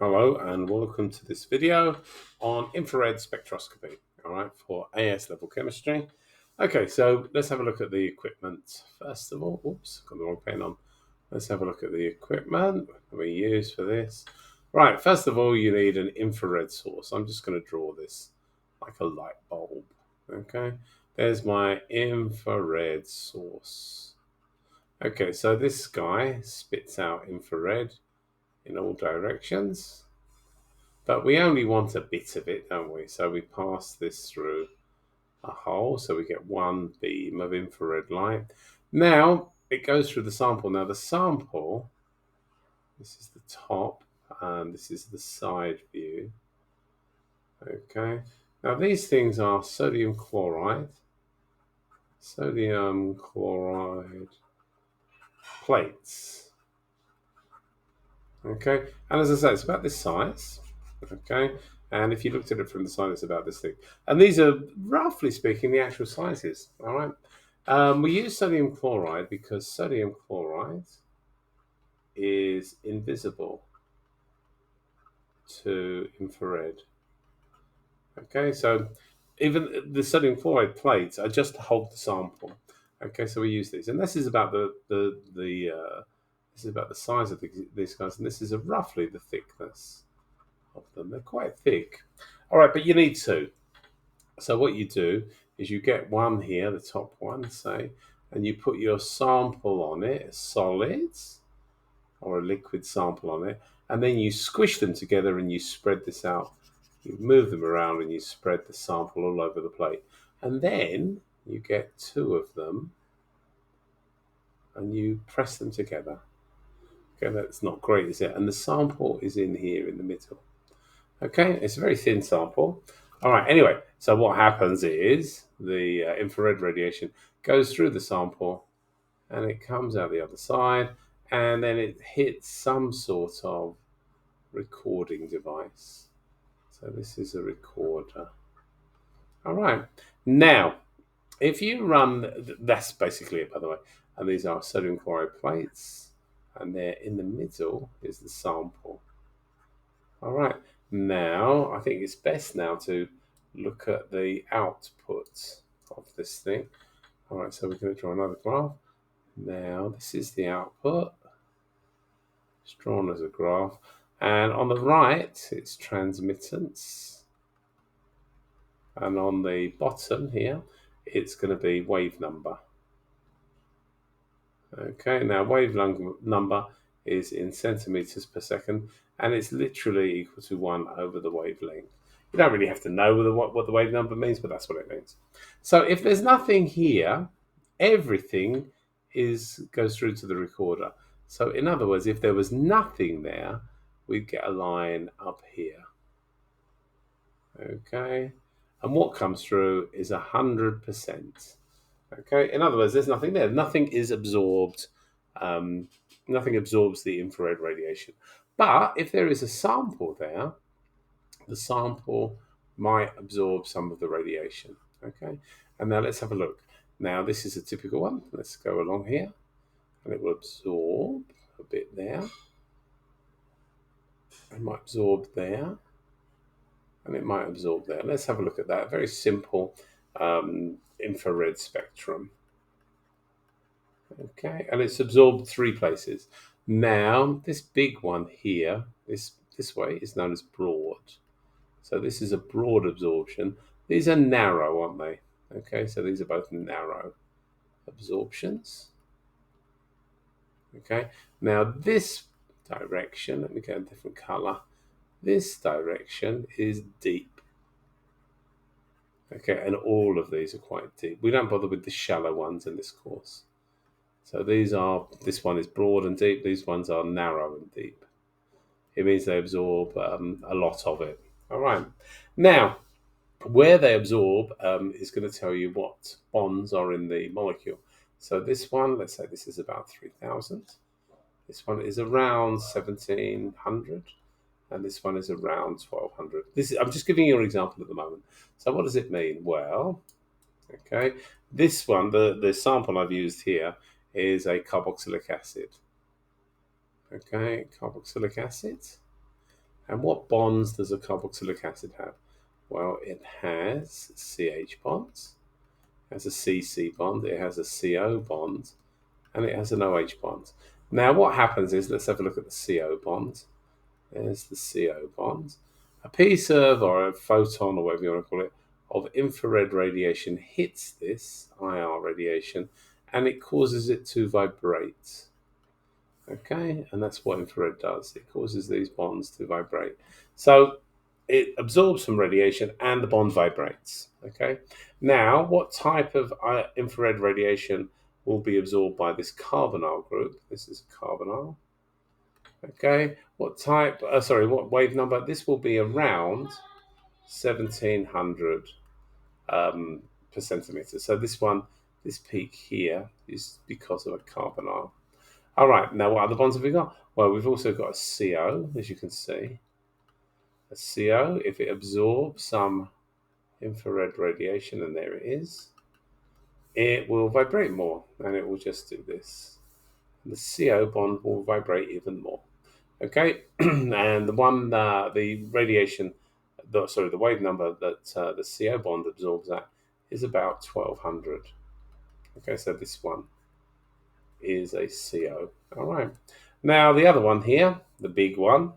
Hello and welcome to this video on infrared spectroscopy, all right, for AS level chemistry. Okay, so let's have a look at the equipment. First of all, oops, got the wrong pen on. Let's have a look at the equipment we use for this. Right, first of all, you need an infrared source. I'm just going to draw this like a light bulb, okay? There's my infrared source. Okay, so this guy spits out infrared in all directions. But we only want a bit of it, don't we? So we pass this through a hole, so we get one beam of infrared light. Now it goes through the sample. Now the sample, this is the top, and this is the side view. Okay. Now these things are sodium chloride plates. Okay, and as I say, it's about this size. Okay, and if you looked at it from the side, it's about this thing. And these are, roughly speaking, the actual sizes. All right. We use sodium chloride because sodium chloride is invisible to infrared. Okay, so even the sodium chloride plates are just to hold the sample. Okay, so we use these, and this is about this is about the size of these guys, and this is roughly the thickness of them. They're quite thick. All right, but you need two. So what you do is you get one here, the top one, say, and you put your sample on it, a solid or a liquid sample on it, and then you squish them together and you spread this out. You move them around and you spread the sample all over the plate. And then you get two of them and you press them together. Okay, that's not great, is it? And the sample is in here in the middle. Okay, it's a very thin sample. All right, anyway, so what happens is the infrared radiation goes through the sample and it comes out the other side and then it hits some sort of recording device. So this is a recorder. All right, now if you run, that's basically it, by the way, and these are sodium chloride plates and there in the middle is the sample. All right, now I think it's best now to look at the output of this thing. All right, so we're going to draw another graph. Now this is the output. It's drawn as a graph. And on the right, it's transmittance. And on the bottom here, it's going to be wave number. Okay, now wave number is in centimeters per second, and it's literally equal to 1 over the wavelength. You don't really have to know what the wave number means, but that's what it means. So if there's nothing here, everything goes through to the recorder. So in other words, if there was nothing there, we'd get a line up here. Okay, and what comes through is 100%. Okay, in other words, there's nothing there. Nothing is absorbed. Nothing absorbs the infrared radiation. But if there is a sample there, the sample might absorb some of the radiation. Okay, and now let's have a look. Now this is a typical one. Let's go along here, and it will absorb a bit there. It might absorb there, and it might absorb there. Let's have a look at that. Very simple infrared spectrum. Okay, and it's absorbed 3 places. Now, this big one here, this way, is known as broad. So this is a broad absorption. These are narrow, aren't they? Okay, so these are both narrow absorptions. Okay, now this direction, let me get a different color. This direction is deep. Okay, and all of these are quite deep. We don't bother with the shallow ones in this course. So this one is broad and deep, these ones are narrow and deep. It means they absorb a lot of it. All right. Now, where they absorb is going to tell you what bonds are in the molecule. So this one, let's say this is about 3,000. This one is around 1,700. And this one is around 1,200. I'm just giving you an example at the moment. So what does it mean? Well, okay, this one, the sample I've used here, is a carboxylic acid. Okay, carboxylic acid. And what bonds does a carboxylic acid have? Well, it has CH bonds, it has a CC bond, it has a CO bond, and it has an OH bond. Now, what happens is, let's have a look at the CO bond. There's the CO bond. A piece of, or a photon, or whatever you want to call it, of infrared radiation hits this IR radiation, and it causes it to vibrate. Okay, and that's what infrared does. It causes these bonds to vibrate. So it absorbs some radiation and the bond vibrates. Okay, now what type of infrared radiation will be absorbed by this carbonyl group? This is carbonyl. Okay, what type? What wave number? This will be around 1700 per centimeter. So this peak here is because of a carbonyl. All right, now what other bonds have we got? Well, we've also got a CO, as you can see. A CO, if it absorbs some infrared radiation, and there it is, it will vibrate more, and it will just do this. And the CO bond will vibrate even more. Okay, and the radiation, the wave number that the CO bond absorbs at is about 1200. Okay, so this one is a CO. All right. Now the other one here, the big one,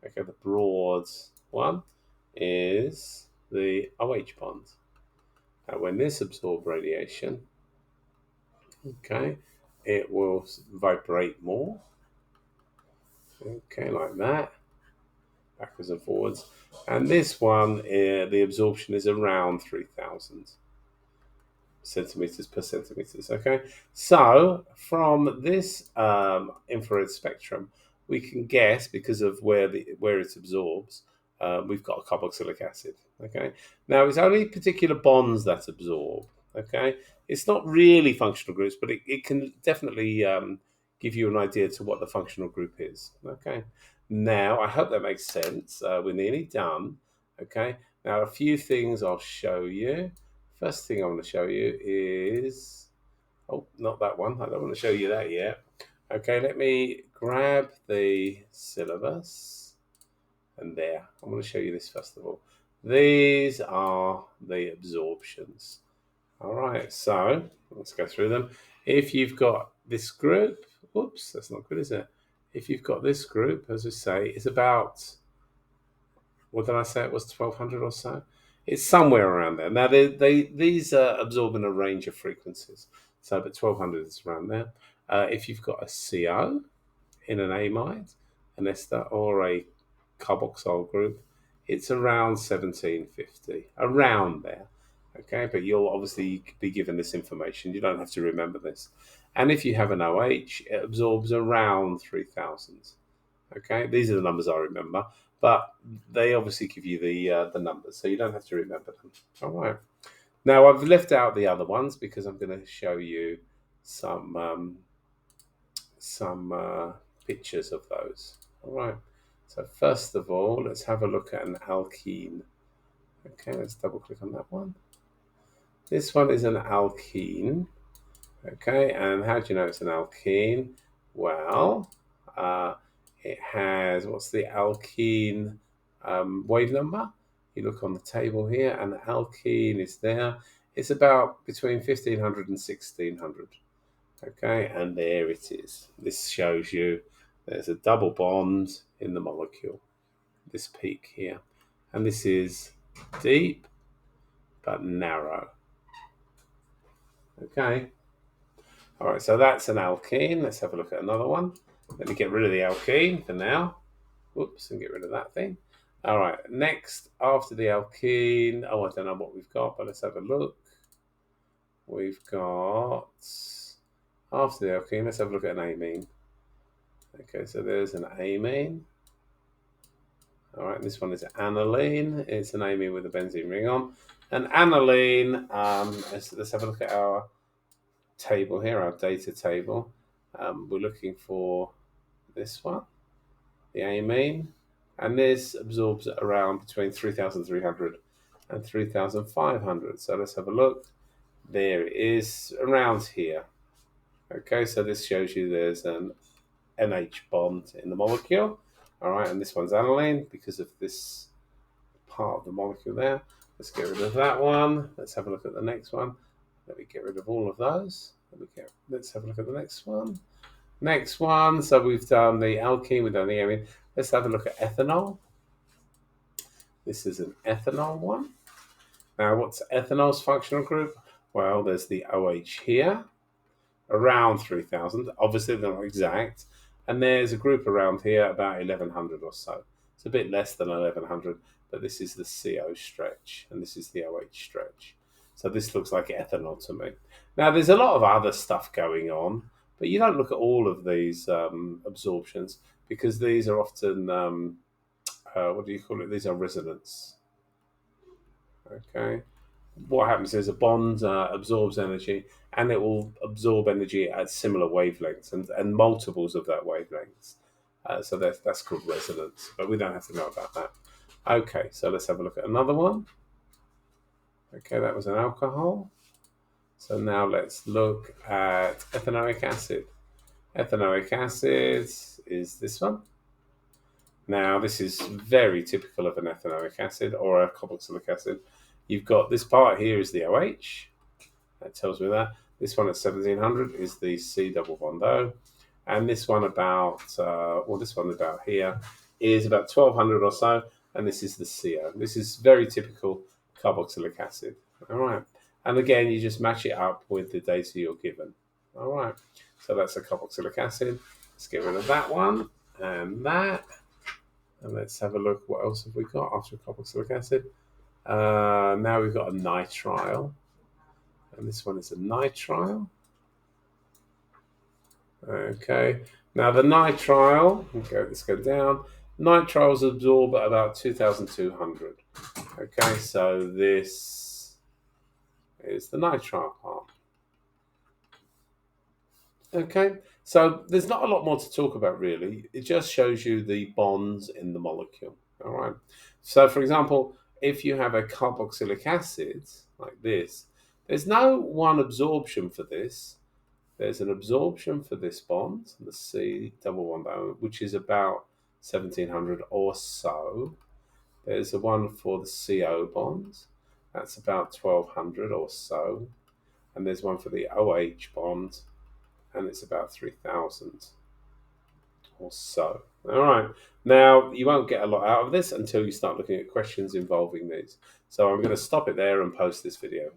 okay, the broad one, is the OH bond. Now when this absorbs radiation, okay, it will vibrate more. Okay, like that, backwards and forwards. And this one, the absorption is around 3000 centimeters per centimeters. Okay, so from this infrared spectrum, we can guess, because of where it absorbs, we've got a carboxylic acid. Okay, now it's only particular bonds that absorb. Okay, it's not really functional groups, but it can definitely give you an idea to what the functional group is. Okay, now I hope that makes sense. We're nearly done. Okay, now a few things I'll show you. First thing I want to show you is, oh, not that one. I don't want to show you that yet. Okay, let me grab the syllabus, and there. I'm going to show you this first of all. These are the absorptions. All right, so let's go through them. If you've got this group, whoops, that's not good, is it? If you've got this group, as we say, it's about, what did I say? It was 1200 or so. It's somewhere around there. Now, these absorb in a range of frequencies. So, but 1200 is around there. If you've got a CO in an amide, an ester, or a carboxyl group, it's around 1750, around there. Okay, but you'll obviously be given this information. You don't have to remember this. And if you have an OH, it absorbs around 3000. Okay, these are the numbers I remember, but they obviously give you the numbers, so you don't have to remember them. All right. Now I've left out the other ones because I'm going to show you some pictures of those. All right. So first of all, let's have a look at an alkene. Okay, let's double click on that one. This one is an alkene. Okay, and how do you know it's an alkene? Well, it has, what's the alkene wave number? You look on the table here, and the alkene is there. It's about between 1500 and 1600. Okay, and there it is. This shows you there's a double bond in the molecule, this peak here. And this is deep but narrow. Okay. All right, so that's an alkene. Let's have a look at another one. Let me get rid of the alkene for now. Whoops, and get rid of that thing. All right, next, after the alkene, I don't know what we've got, but let's have a look. We've got, after the alkene, let's have a look at an amine. Okay, so there's an amine. All right, this one is aniline. It's an amine with a benzene ring on. An aniline, let's have a look at our table here, our data table. We're looking for this one, the amine, and this absorbs around between 3,300 and 3,500. So let's have a look. There it is, around here. Okay, so this shows you there's an NH bond in the molecule. All right, and this one's aniline because of this part of the molecule there. Let's get rid of that one. Let's have a look at the next one. Let me get rid of all of those. Let's have a look at the next one. Next one. So we've done the alkene, we've done the amine. Let's have a look at ethanol. This is an ethanol one. Now, what's ethanol's functional group? Well, there's the OH here, around 3,000. Obviously, they're not exact. And there's a group around here, about 1,100 or so. It's a bit less than 1,100, but this is the CO stretch, and this is the OH stretch. So this looks like ethanol to me. Now, there's a lot of other stuff going on, but you don't look at all of these absorptions because these are often, what do you call it? These are resonance. Okay. What happens is a bond absorbs energy, and it will absorb energy at similar wavelengths and multiples of that wavelengths. So that's called resonance, but we don't have to know about that. Okay, so let's have a look at another one. Okay, that was an alcohol. So now let's look at ethanoic acid. Ethanoic acid is this one. Now, this is very typical of an ethanoic acid or a carboxylic acid. You've got this part here is the OH. That tells me that. This one at 1700 is the C double bond O. And this one about, this one about here is about 1200 or so. And this is the CO. This is very typical carboxylic acid. All right. And again, you just match it up with the data you're given. All right. So that's a carboxylic acid. Let's get rid of that one and that. And let's have a look. What else have we got after carboxylic acid? Now we've got a nitrile. And this one is a nitrile. Okay. Now the nitrile, okay, let's go down. Nitriles absorb at about 2,200. Okay, so this is the nitrile part. Okay, so there's not a lot more to talk about really. It just shows you the bonds in the molecule. All right. So for example, if you have a carboxylic acid like this, there's no one absorption for this. There's an absorption for this bond, the C double bond O, which is about 1700 or so. There's a one for the CO bond. That's about 1200 or so. And there's one for the OH bond, and it's about 3,000 or so. All right. Now, you won't get a lot out of this until you start looking at questions involving these. So I'm going to stop it there and post this video.